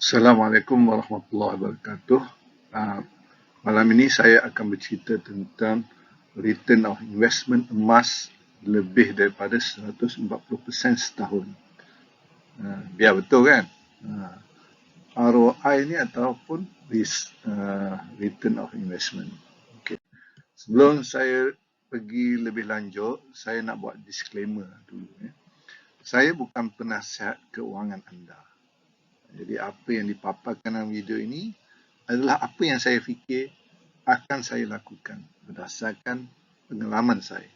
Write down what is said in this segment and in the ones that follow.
Assalamualaikum warahmatullahi wabarakatuh. Ah, Malam ini saya akan bercerita tentang return of investment emas lebih daripada 140% setahun. Biar betul kan? ROI ni ataupun return of investment. Okay. Sebelum saya pergi lebih lanjut, saya nak buat disclaimer dulu. Saya bukan penasihat keuangan anda. Jadi apa yang dipaparkan dalam video ini adalah apa yang saya fikir akan saya lakukan berdasarkan pengalaman saya.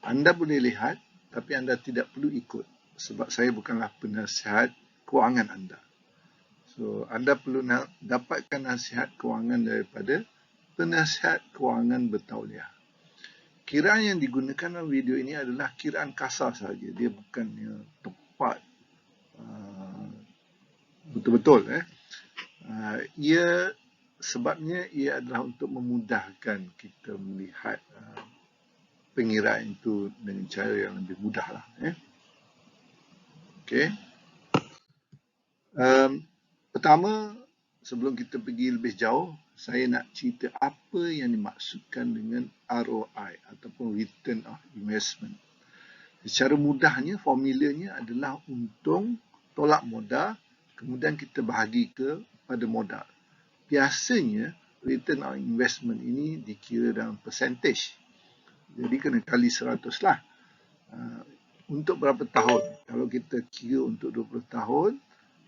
Anda boleh lihat tapi anda tidak perlu ikut sebab saya bukanlah penasihat kewangan anda. So anda perlu dapatkan nasihat kewangan daripada penasihat kewangan bertauliah. Kiraan yang digunakan dalam video ini adalah kiraan kasar sahaja. Dia bukannya tepat betul-betul. Sebabnya ia adalah untuk memudahkan kita melihat pengiraan itu dengan cara yang lebih mudah lah. Okay. Pertama, sebelum kita pergi lebih jauh, saya nak cerita apa yang dimaksudkan dengan ROI ataupun Return of Investment. Secara mudahnya, formulanya adalah untung tolak modal, kemudian kita bahagi kepada modal. Biasanya, return on investment ini dikira dalam percentage. Jadi, kena kali 100 lah. Untuk berapa tahun? Kalau kita kira untuk 20 tahun,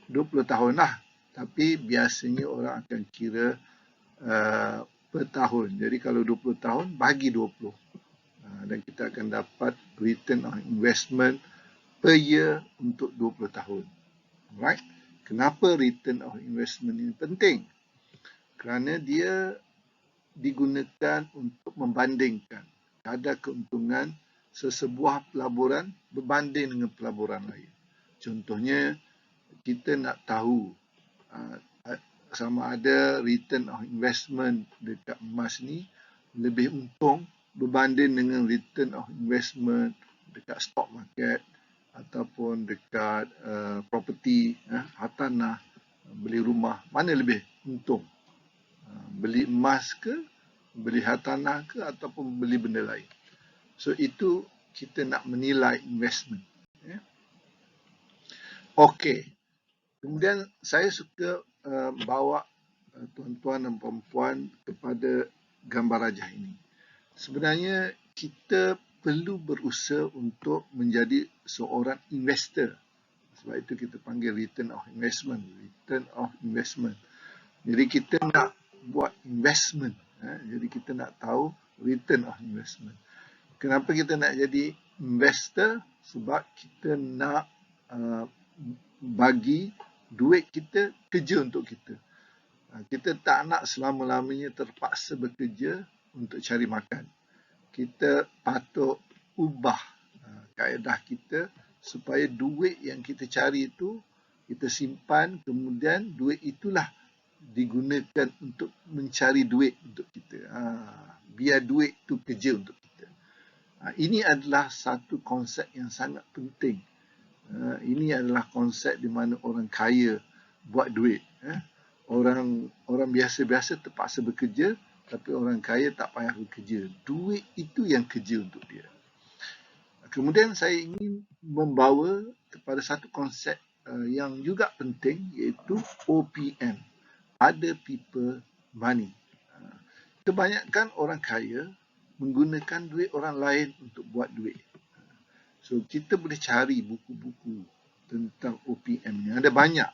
20 tahun lah. Tapi biasanya orang akan kira per tahun. Jadi, kalau 20 tahun, bagi 20. Dan kita akan dapat return on investment per year untuk 20 tahun. Alright? Kenapa return on investment ini penting? Kerana dia digunakan untuk membandingkan kadar keuntungan sesebuah pelaburan berbanding dengan pelaburan lain. Contohnya, kita nak tahu sama ada return on investment dekat emas ni lebih untung berbanding dengan return on investment dekat stock market ataupun dekat property, hartanah, beli rumah, mana lebih untung? Beli emas ke, beli hartanah ke, ataupun beli benda lain. So itu kita nak menilai investment. Okey. Kemudian saya suka bawa tuan-tuan dan puan-puan kepada gambar rajah ini. Sebenarnya kita perlu berusaha untuk menjadi seorang investor. Sebab itu kita panggil return of investment. Return of investment. Jadi kita nak buat investment. Jadi kita nak tahu return of investment. Kenapa kita nak jadi investor? Sebab kita nak bagi duit kita kerja untuk kita. Kita tak nak selama-lamanya terpaksa bekerja untuk cari makan. Kita patut ubah kaedah kita supaya duit yang kita cari itu kita simpan, kemudian duit itulah digunakan untuk mencari duit untuk kita. Biar duit itu kerja untuk kita. Ini adalah satu konsep yang sangat penting. Ini adalah konsep di mana orang kaya buat duit. Orang biasa-biasa terpaksa bekerja, tapi orang kaya tak payah bekerja. Duit itu yang kerja untuk dia. Kemudian saya ingin membawa kepada satu konsep yang juga penting, iaitu OPM. Other People Money. Kebanyakan orang kaya menggunakan duit orang lain untuk buat duit. So, kita boleh cari buku-buku tentang OPM ni. Ada banyak.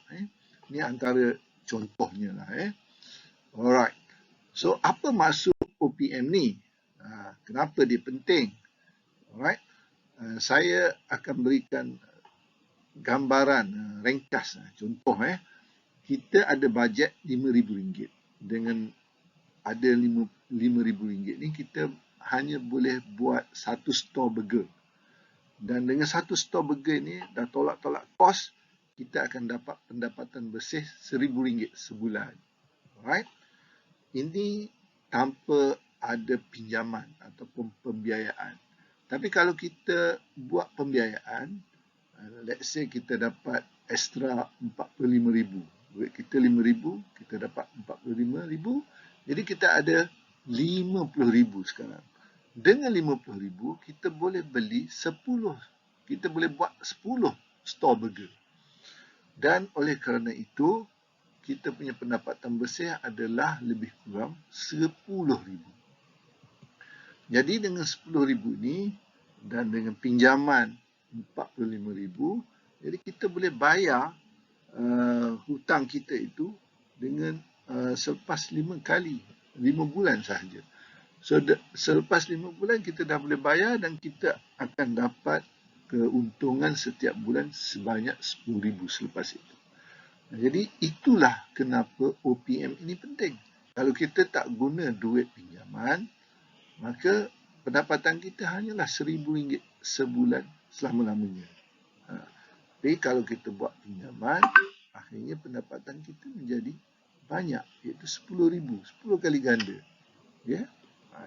Ini antara contohnya lah. Alright. So, apa maksud OPM ni? Kenapa dia penting? Alright. Saya akan berikan gambaran ringkas. Contoh, kita ada bajet RM5,000. Dengan ada RM5,000 ni, kita hanya boleh buat satu store burger. Dan dengan satu store burger ni, dah tolak-tolak kos, kita akan dapat pendapatan bersih RM1,000 sebulan. Alright? Ini tanpa ada pinjaman ataupun pembiayaan. Tapi kalau kita buat pembiayaan, let's say kita dapat extra RM45,000. Duit kita RM5,000, kita dapat RM45,000. Jadi kita ada RM50,000 sekarang. Dengan RM50,000, kita boleh beli 10. Kita boleh buat 10 store burger. Dan oleh kerana itu, kita punya pendapatan bersih adalah lebih kurang RM10,000. Jadi dengan RM10,000 ni dan dengan pinjaman RM45,000, jadi kita boleh bayar hutang kita itu dengan selepas 5 bulan sahaja. So selepas 5 bulan kita dah boleh bayar dan kita akan dapat keuntungan setiap bulan sebanyak RM10,000 selepas itu. Jadi itulah kenapa OPM ini penting. Kalau kita tak guna duit pinjaman, maka pendapatan kita hanyalah RM1,000 sebulan selama-lamanya. Tapi kalau kita buat pinjaman, akhirnya pendapatan kita menjadi banyak, iaitu RM10,000, 10 kali ganda. Ya?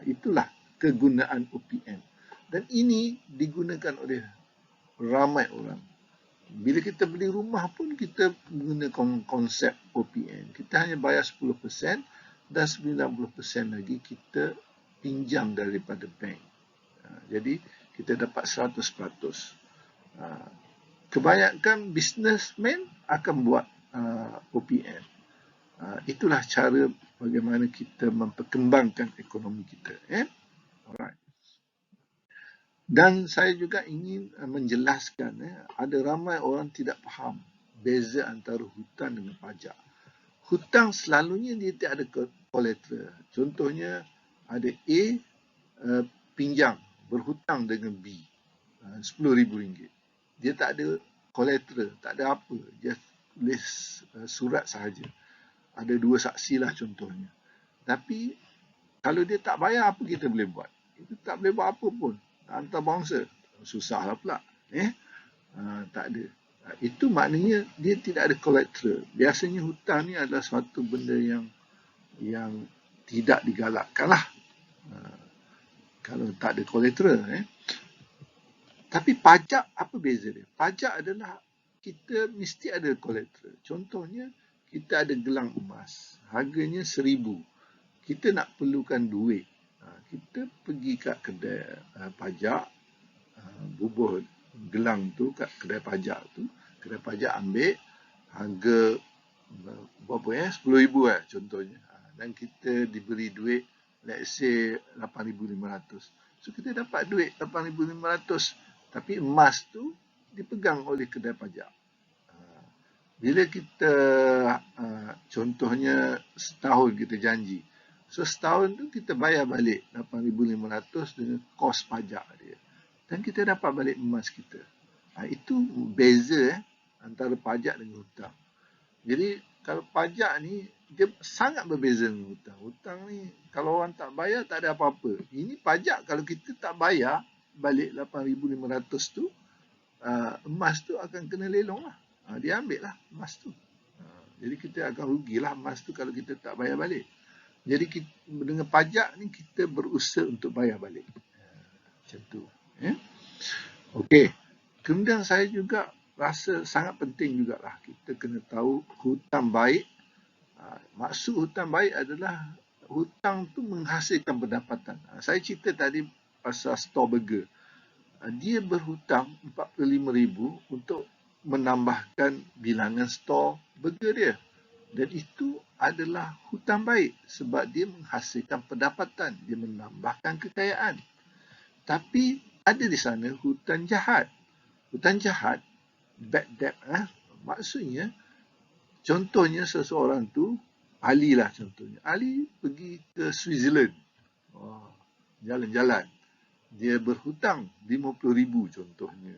Itulah kegunaan OPM. Dan ini digunakan oleh ramai orang. Bila kita beli rumah pun kita menggunakan konsep OPM. Kita hanya bayar 10% dan 90% lagi kita pinjam daripada bank. Jadi kita dapat 100%. Kebanyakan businessman akan buat OPM. Itulah cara bagaimana kita memperkembangkan ekonomi kita. Alright. Dan saya juga ingin menjelaskan, ada ramai orang tidak faham beza antara hutang dengan pajak. Hutang selalunya dia tidak ada collateral. Contohnya ada A pinjam, berhutang dengan B RM10,000. Dia tak ada collateral, tak ada apa. Dia tulis surat sahaja. Ada 2 saksi lah contohnya. Tapi kalau dia tak bayar, apa kita boleh buat? Kita tak boleh buat apa pun. Hantar bangsa, susah lah pula. Tak ada. Itu maknanya dia tidak ada collateral. Biasanya hutang ni adalah suatu benda yang tidak digalakkan lah. Kalau tak ada collateral. Tapi pajak, apa beza dia? Pajak adalah kita mesti ada collateral. Contohnya, kita ada gelang emas. Harganya RM1,000. Kita nak perlukan duit. Kita pergi kat kedai pajak, bubuh gelang tu kat kedai pajak tu. Kedai pajak ambil harga berapa RM10,000 contohnya. Dan kita diberi duit, let's say RM8,500. So kita dapat duit RM8,500. Tapi emas tu dipegang oleh kedai pajak. Bila kita contohnya setahun kita janji. So setahun tu kita bayar balik RM8,500 dengan kos pajak dia. Dan kita dapat balik emas kita. Itu beza antara pajak dengan hutang. Jadi kalau pajak ni dia sangat berbeza dengan hutang. Hutang ni kalau orang tak bayar tak ada apa-apa. Ini pajak kalau kita tak bayar balik RM8,500 tu, emas tu akan kena lelong lah. Dia ambil lah emas tu. Jadi kita akan rugilah emas tu kalau kita tak bayar balik. Jadi kita, dengan pajak ni kita berusaha untuk bayar balik. Macam tu. Okey. Kemudian saya juga rasa sangat penting jugalah kita kena tahu hutang baik. Maksud hutang baik adalah hutang tu menghasilkan pendapatan. Saya cerita tadi pasal store burger. Dia berhutang RM45,000 untuk menambahkan bilangan store burger dia. Dan itu adalah hutang baik sebab dia menghasilkan pendapatan, dia menambahkan kekayaan. Tapi ada di sana hutang jahat. Hutang jahat, bad debt, maksudnya contohnya seseorang tu, Ali lah contohnya. Ali pergi ke Switzerland, jalan-jalan. Dia berhutang RM50,000 contohnya.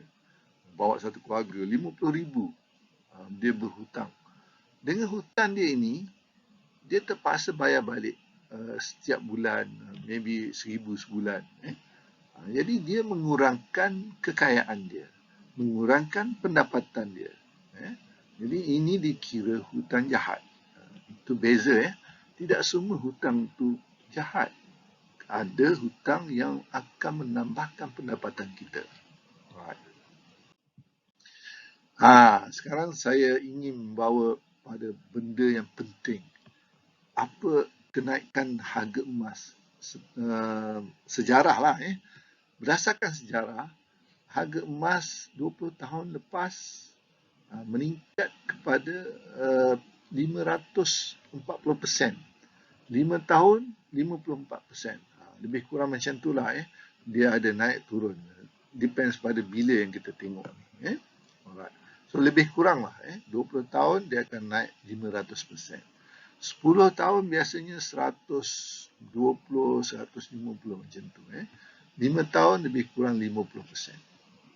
Bawa satu keluarga, RM50,000 dia berhutang. Dengan hutang dia ini, dia terpaksa bayar balik setiap bulan, maybe RM1,000 sebulan. Jadi dia mengurangkan kekayaan dia, mengurangkan pendapatan dia. Jadi ini dikira hutang jahat. Itu beza. Tidak semua hutang itu jahat. Ada hutang yang akan menambahkan pendapatan kita. Sekarang saya ingin membawa pada benda yang penting. Apa kenaikan harga emas? Sejarah lah. Berdasarkan sejarah, harga emas 20 tahun lepas meningkat kepada 540%. 5 tahun 54%. Lebih kurang macam itulah. Dia ada naik turun. Depends pada bila yang kita tengok ni. Alright. So lebih kurang lah. 20 tahun dia akan naik 500%. 10 tahun biasanya 120, 150 macam tu. 5 tahun lebih kurang 50%.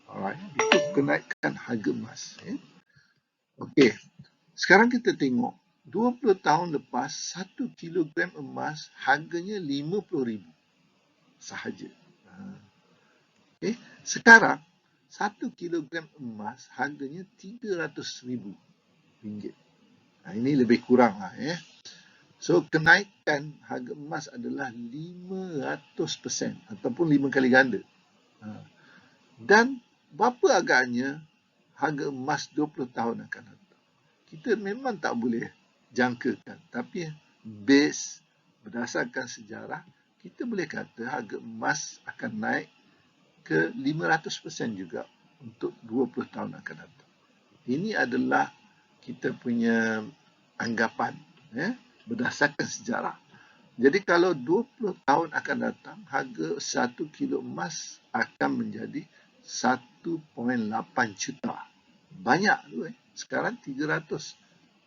Alright. Itu kenaikan harga emas. Okey. Sekarang kita tengok 20 tahun lepas 1 kilogram emas harganya RM50,000 sahaja. Okay. Sekarang 1 kilogram emas harganya RM300,000. Ini lebih kurang lah. So kenaikan harga emas adalah 500% ataupun 5 kali ganda. Dan berapa agaknya harga emas 20 tahun akan datang? Kita memang tak boleh jangkakan, tapi base berdasarkan sejarah, kita boleh kata harga emas akan naik ke 500% juga untuk 20 tahun akan datang. Ini adalah kita punya anggapan berdasarkan sejarah. Jadi kalau 20 tahun akan datang, harga 1 kilo emas akan menjadi 1.8 juta. Banyak tu. Sekarang 300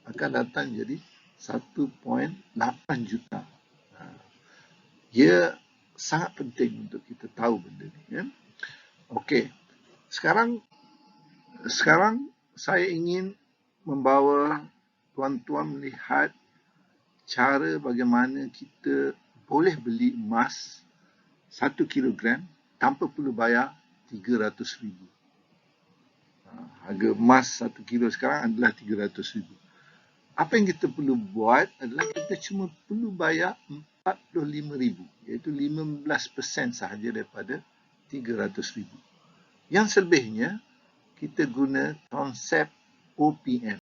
akan datang jadi 1.8 juta. Ia sangat penting untuk kita tahu benda ni. Okey. Sekarang saya ingin membawa tuan-tuan melihat cara bagaimana kita boleh beli emas 1 kilogram tanpa perlu bayar RM300,000. Harga emas 1 kilo sekarang adalah RM300,000. Apa yang kita perlu buat adalah kita cuma perlu bayar RM45,000, iaitu 15% sahaja daripada RM300,000. Yang selebihnya, kita guna konsep OPM,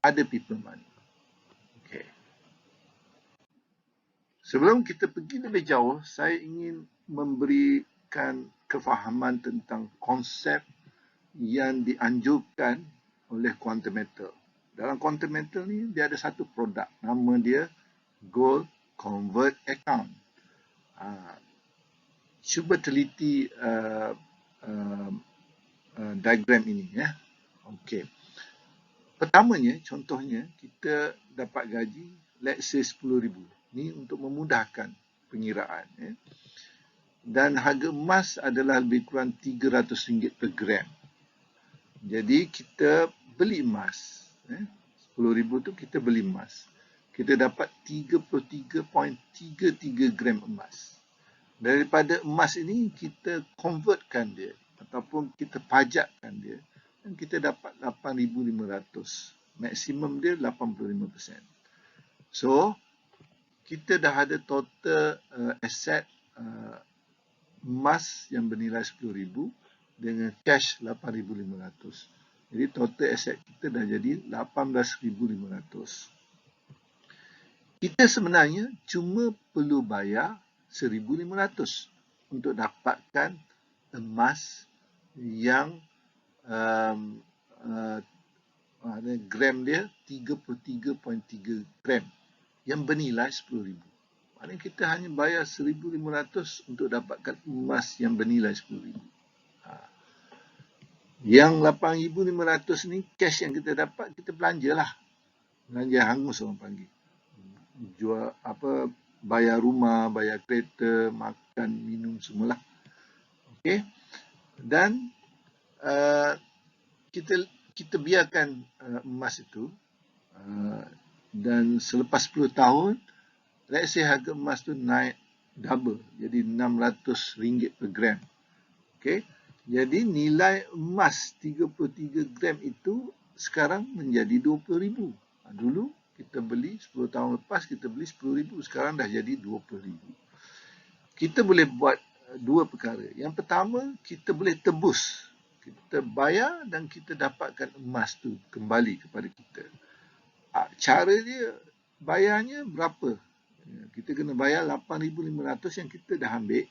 Other People Money. Okay. Sebelum kita pergi lebih jauh, saya ingin memberikan kefahaman tentang konsep yang dianjurkan oleh Quantum Metal. Dalam Quantum Metal ni, dia ada satu produk. Nama dia Gold Convert Account. Cuba teliti diagram ini. Okey. Pertamanya, contohnya, kita dapat gaji, let's say RM10,000. Ini untuk memudahkan pengiraan. Dan harga emas adalah lebih kurang RM300 per gram. Jadi, kita beli emas. RM10,000 tu kita beli emas. Kita dapat 33.33 gram emas. Daripada emas ini, kita convertkan dia ataupun kita pajakkan dia. Dan kita dapat 8,500. Maksimum dia 85%. So, kita dah ada total aset emas yang bernilai RM10,000 dengan cash 8,500. Jadi total aset kita dah jadi 18,500. Kita sebenarnya cuma perlu bayar 1,500 untuk dapatkan emas yang gram dia 33.3 gram yang bernilai RM10,000. Maknanya kita hanya bayar 1,500 untuk dapatkan emas yang bernilai RM10,000. Yang 8,500 ni cash yang kita dapat, kita belanjalah. Belanja hangus orang panggil. Jual bayar rumah, bayar kereta, makan, minum semualah. Okey. Dan kita biarkan emas itu dan selepas 10 tahun, let's say harga emas tu naik double, jadi RM600 per gram. Okey. Jadi nilai emas 33 gram itu sekarang menjadi RM20,000. Dulu kita beli 10 tahun lepas kita beli RM10,000, sekarang dah jadi RM20,000. Kita boleh buat dua perkara. Yang pertama, kita boleh tebus. Kita bayar dan kita dapatkan emas tu kembali kepada kita. cara dia bayarnya berapa? Kita kena bayar 8,500 yang kita dah ambil,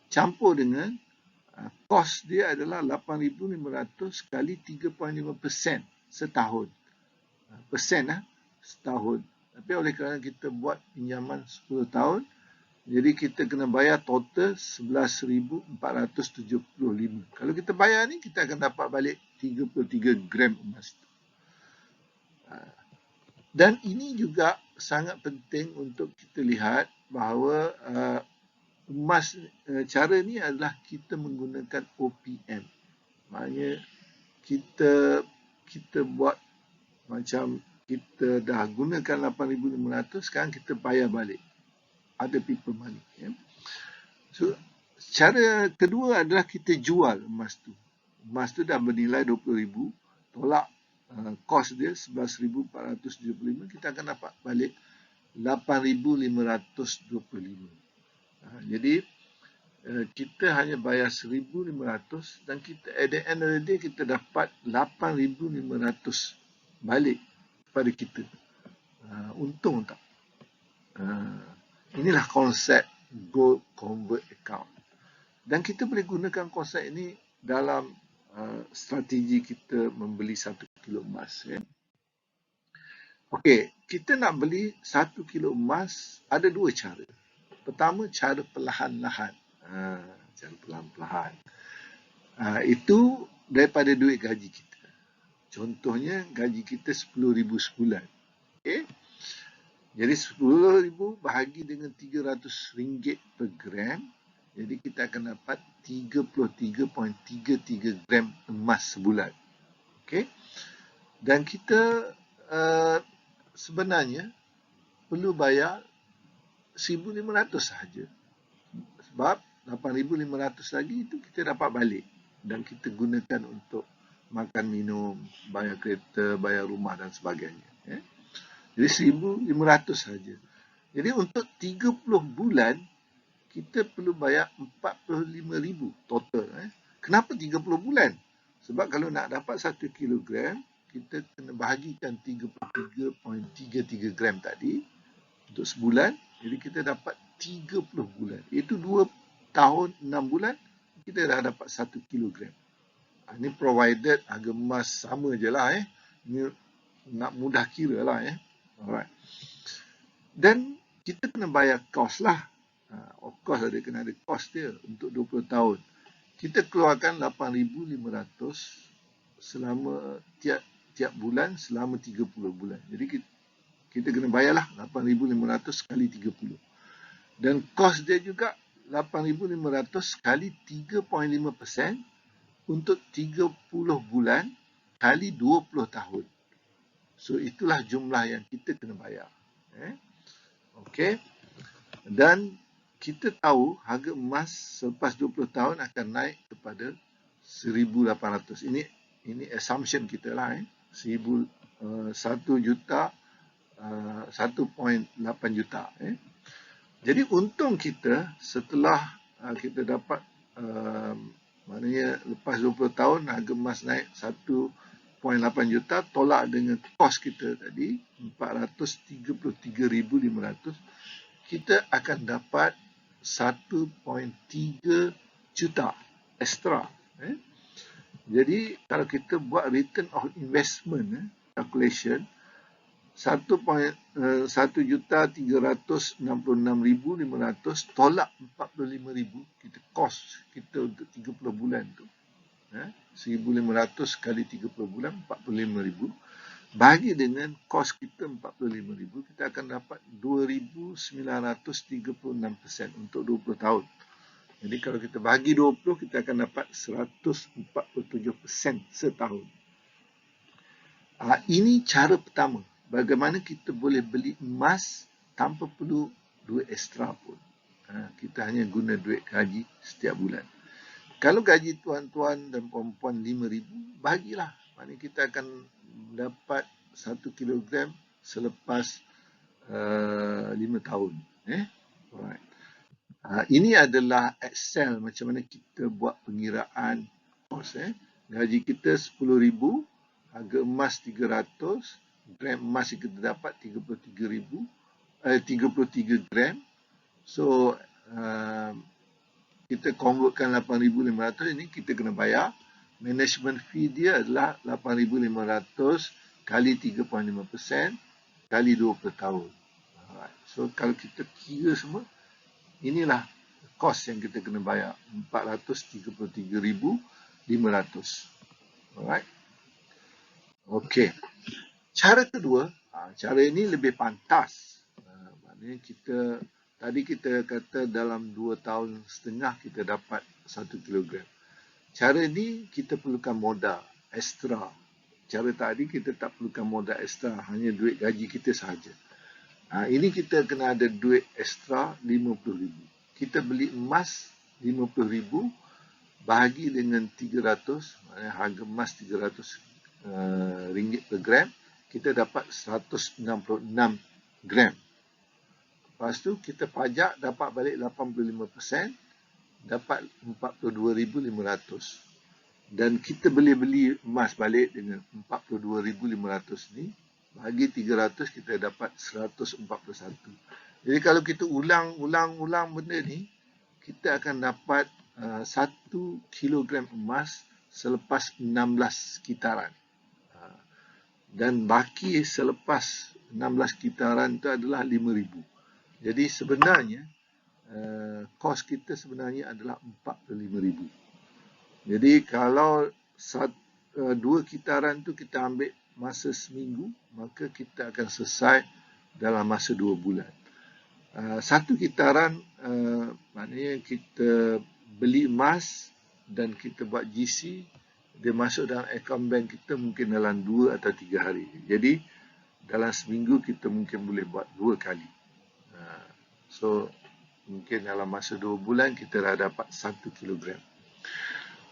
campur dengan kos dia adalah 8,500 kali 3.5% setahun. Persen setahun. Tapi oleh kerana kita buat pinjaman 10 tahun, jadi kita kena bayar total 11,475. Kalau kita bayar ni, kita akan dapat balik 33 gram emas. Dan ini juga sangat penting untuk kita lihat bahawa emas, cara ni adalah kita menggunakan OPM. Maknanya kita buat macam kita dah gunakan 8,500, sekarang kita bayar balik. Other people money. Ya. So, cara kedua adalah kita jual emas tu. Emas tu dah bernilai 20,000, tolak kos dia 11,475, kita akan dapat balik 8,525. Jadi kita hanya bayar 1,500 dan kita at the end of the day kita dapat 8,500 balik kepada kita. Untung tak? Inilah konsep gold convert account. Dan kita boleh gunakan konsep ini dalam strategi kita membeli 1 kilo emas. Ya. Okey, kita nak beli 1 kilo emas, ada dua cara. Pertama, cara perlahan-lahan. Cara perlahan-lahan. Itu daripada duit gaji kita. Contohnya, gaji kita 10,000 sebulan. Okay? Jadi 10,000 bahagi dengan RM300 per gram. Jadi kita akan dapat 33.33 gram emas sebulan. Okay? Dan kita sebenarnya perlu bayar 1,500 sahaja. Sebab 8,500 lagi itu kita dapat balik. Dan kita gunakan untuk makan, minum, bayar kereta, bayar rumah dan sebagainya. Jadi 1,500 saja. Jadi untuk 30 bulan, kita perlu bayar 45,000 total. Kenapa 30 bulan? Sebab kalau nak dapat 1 kilogram, kita kena bahagikan 33.33 gram tadi untuk sebulan. Jadi kita dapat 30 bulan. Itu 2 tahun 6 bulan, kita dah dapat 1 kilogram. Ini provided harga emas sama je lah. Ini nak mudah kira lah. Alright. Dan kita kena bayar kos lah. Of course kena ada kos dia untuk 20 tahun. Kita keluarkan 8,500 selama tiap bulan selama 30 bulan. Jadi kita kena bayarlah 8,500 kali 30. Dan kos dia juga 8,500 kali 3.5% untuk 30 bulan kali 20 tahun. So itulah jumlah yang kita kena bayar. Okey. Dan kita tahu harga emas selepas 20 tahun akan naik kepada 1,800. Ini assumption kita lah. 1 juta, 1.8 juta. Jadi untung kita setelah kita dapat, maknanya lepas 20 tahun harga emas naik 1.8 juta, tolak dengan kos kita tadi 433,500, kita akan dapat 1.3 juta extra. Jadi kalau kita buat return of investment calculation, 1.366,500 tolak 45,000, kita kos kita untuk 30 bulan tu. 1,500 kali 30 bulan 45,000 bagi dengan kos kita 45,000, kita akan dapat 2,936% untuk 20 tahun. Jadi kalau kita bagi 20, kita akan dapat 147% setahun. Ini cara pertama. Bagaimana kita boleh beli emas tanpa perlu duit ekstra pun. Kita hanya guna duit gaji setiap bulan. Kalau gaji tuan-tuan dan puan-puan 5,000, bagilah. Maknanya kita akan dapat 1 kilogram selepas 5 tahun. Alright. Ini adalah Excel macam mana kita buat pengiraan kos. Gaji kita 10,000, harga emas 300, gram emas yang kita dapat 33 gram. So kita convertkan 8,500 ini, kita kena bayar. Management fee dia adalah 8,500 kali 3.5% kali 20 tahun. So kalau kita kira semua, inilah kos yang kita kena bayar, 433,500. Alright. Okey. Cara kedua, cara ini lebih pantas. Maknanya tadi kita kata dalam 2 tahun setengah kita dapat 1 kilogram. Cara ini kita perlukan modal ekstra. Cara tadi kita tak perlukan modal ekstra, hanya duit gaji kita sahaja. Ini kita kena ada duit ekstra 50,000. Kita beli emas 50,000 bahagi dengan 300, harga emas 300 ringgit per gram, kita dapat 166 gram. Lepas tu kita pajak dapat balik 85%, dapat 42,500. Dan kita boleh beli emas balik dengan 42,500 ni, bagi 300 kita dapat 141. Jadi kalau kita ulang benda ni, kita akan dapat 1 kilogram emas selepas 16 kitaran. Dan baki selepas 16 kitaran itu adalah 5,000. Jadi sebenarnya kos kita sebenarnya adalah 45,000. Jadi kalau 2 kitaran tu kita ambil masa seminggu, maka kita akan selesai dalam masa 2 bulan. 1 kitaran maknanya kita beli emas dan kita buat GC, dia masuk dalam akaun bank kita mungkin dalam 2 atau 3 hari. Jadi dalam seminggu kita mungkin boleh buat 2 kali. So mungkin dalam masa 2 bulan kita dah dapat 1 kilogram.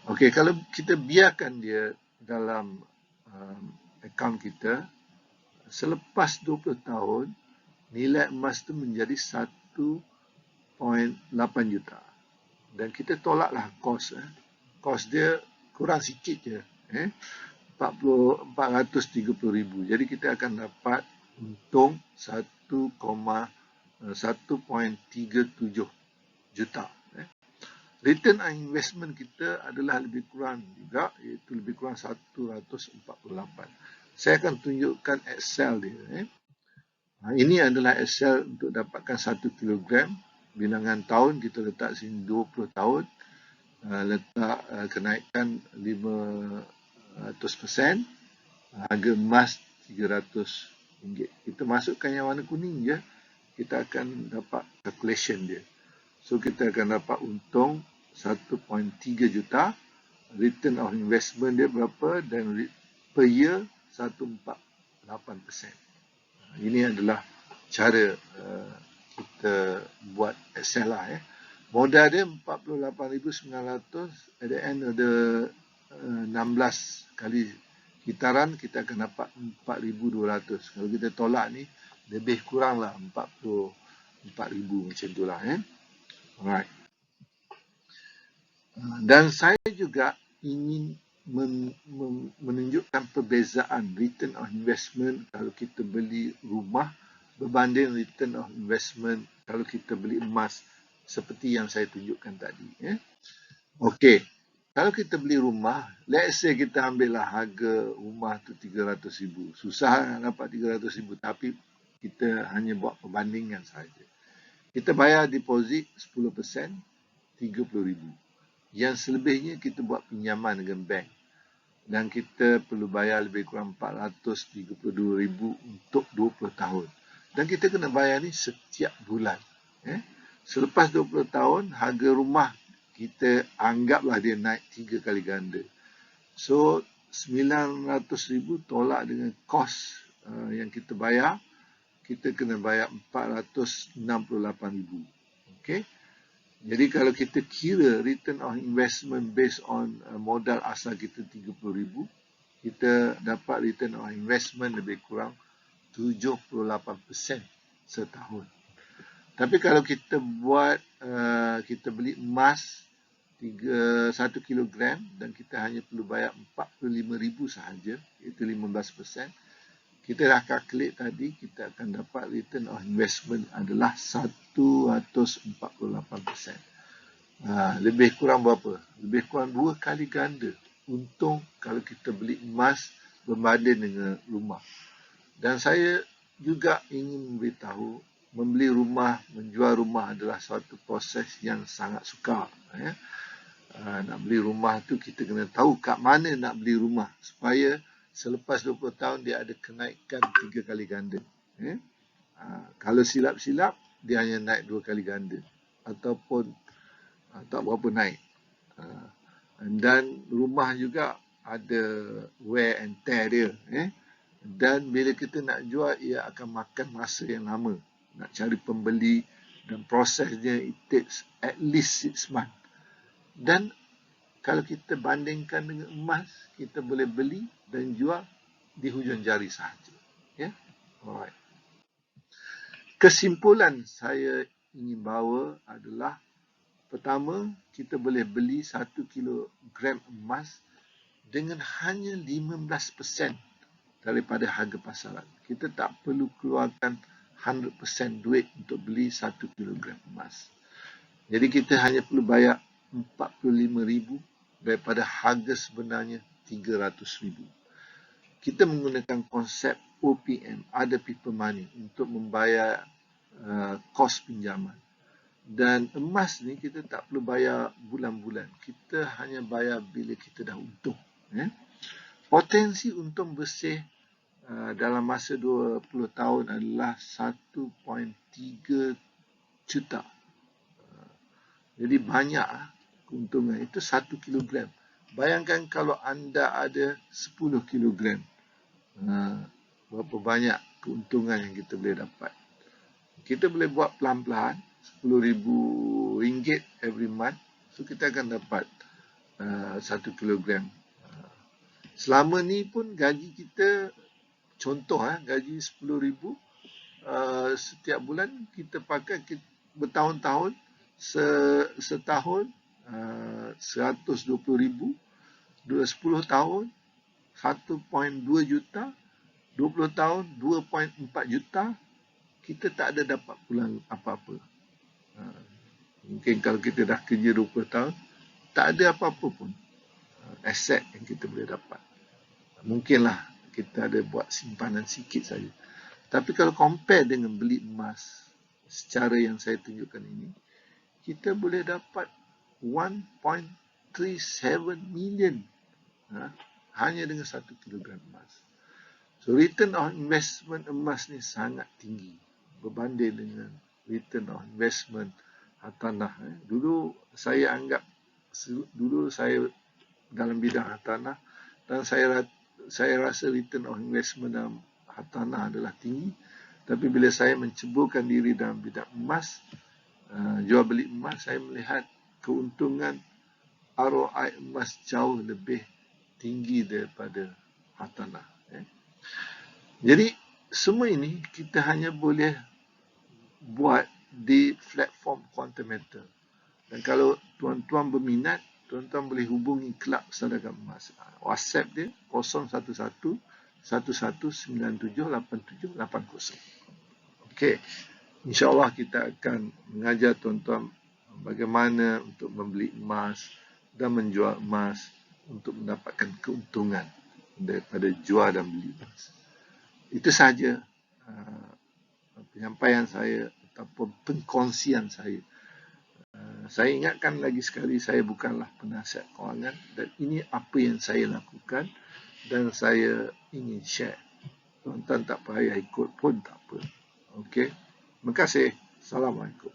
Okey, kalau kita biarkan dia dalam akaun kita, selepas 20 tahun, nilai emas tu menjadi 1.8 juta. Dan kita tolaklah kos. Kos dia kurang sikit je. 430,000. Jadi kita akan dapat untung 1.37 juta. Return on investment kita adalah lebih kurang juga, iaitu lebih kurang 148. Saya akan tunjukkan Excel dia. Ini adalah Excel untuk dapatkan 1 kilogram. Bilangan tahun kita letak sini 20 tahun. Letak kenaikan 500%. Harga emas RM300. Kita masukkan yang warna kuning je, kita akan dapat calculation dia. So kita akan dapat untung 1.3 juta, return on investment dia berapa, dan per year 148%. Ini adalah cara kita buat Excel lah. Modal dia 48,900, at the end ada 16 kali kitaran, kita akan dapat 4,200. Kalau kita tolak ni, lebih kurang lah 44,000 macam tu lah. Alright. Dan saya juga ingin menunjukkan perbezaan return on investment kalau kita beli rumah berbanding return on investment kalau kita beli emas, seperti yang saya tunjukkan tadi. Okey, kalau kita beli rumah, let's say kita ambil lah harga rumah tu 300,000. Susah dapat 300,000, tapi kita hanya buat perbandingan saja. Kita bayar deposit 10%, 30,000. Yang selebihnya kita buat pinjaman dengan bank. Dan kita perlu bayar lebih kurang 432,000 untuk 20 tahun. Dan kita kena bayar ni setiap bulan. Selepas 20 tahun, harga rumah kita anggaplah dia naik 3 kali ganda. So, 900,000 tolak dengan kos yang kita bayar, kita kena bayar 468,000. Okey. Jadi kalau kita kira return on investment based on modal asal kita 30,000, kita dapat return on investment lebih kurang 78% setahun. Tapi kalau kita buat, kita beli emas 1 kilogram dan kita hanya perlu bayar 45,000 sahaja, iaitu 15%, kita dah kalkulate tadi, kita akan dapat return on investment adalah 148%. Lebih kurang berapa? Lebih kurang 2 kali ganda untung kalau kita beli emas berbanding dengan rumah. Dan saya juga ingin memberitahu, membeli rumah, menjual rumah adalah suatu proses yang sangat sukar. Nak beli rumah tu kita kena tahu kat mana nak beli rumah supaya selepas 20 tahun dia ada kenaikan 3 kali ganda. Kalau silap-silap dia hanya naik 2 kali ganda ataupun tak berapa naik. Dan rumah juga ada wear and tear dia. Dan bila kita nak jual, ia akan makan masa yang lama. Nak cari pembeli dan prosesnya it takes at least 6 months. Dan kalau kita bandingkan dengan emas, kita boleh beli dan jual di hujung jari sahaja. Alright. Kesimpulan saya ingin bawa adalah, pertama, kita boleh beli 1 kilogram emas dengan hanya 15% daripada harga pasaran. Kita tak perlu keluarkan 100% duit untuk beli 1 kilogram emas. Jadi kita hanya perlu bayar 45,000 daripada harga sebenarnya 300,000. Kita menggunakan konsep OPM, Other People Money, untuk membayar kos pinjaman. Dan emas ni kita tak perlu bayar bulan-bulan. Kita hanya bayar bila kita dah untung. Potensi untung bersih dalam masa 20 tahun adalah 1.3 juta. Jadi banyak keuntungan. Itu 1 kilogram. Bayangkan kalau anda ada 10 kilogram. Berapa banyak keuntungan yang kita boleh dapat. Kita boleh buat pelan-pelan. RM10,000 every month. So kita akan dapat 1 kilogram. Selama ni pun gaji kita, contoh gaji RM10,000, setiap bulan kita pakai bertahun-tahun, setahun RM120,000, 10 tahun 1.2 juta, 20 tahun 2.4 juta, kita tak ada dapat pulang apa-apa. Mungkin kalau kita dah kerja 20 tahun, tak ada apa-apa pun aset yang kita boleh dapat. Mungkinlah kita ada buat simpanan sikit saja. Tapi kalau compare dengan beli emas secara yang saya tunjukkan ini, kita boleh dapat 1.37 million hanya dengan 1 kilogram emas. So return on investment emas ni sangat tinggi berbanding dengan return on investment hartanah. Dulu saya dalam bidang hartanah, dan saya rasa return on investment dalam hartanah adalah tinggi. Tapi bila saya menceburkan diri dalam bidang emas, jual beli emas, saya melihat keuntungan ROI emas jauh lebih tinggi daripada hartanah. Jadi semua ini kita hanya boleh buat di platform Quantimeter. Dan kalau tuan-tuan berminat, tuan-tuan boleh hubungi Kelab Perdagangan Emas. WhatsApp dia 011-1197-8780. Okey. InsyaAllah kita akan mengajar tuan-tuan bagaimana untuk membeli emas dan menjual emas untuk mendapatkan keuntungan daripada jual dan beli emas. Itu sahaja penyampaian saya ataupun pengkongsian saya. Saya ingatkan lagi sekali, saya bukanlah penasihat kewangan dan ini apa yang saya lakukan dan saya ingin share. Tuan-tuan tak payah ikut pun tak apa. Okey. Terima kasih. Assalamualaikum.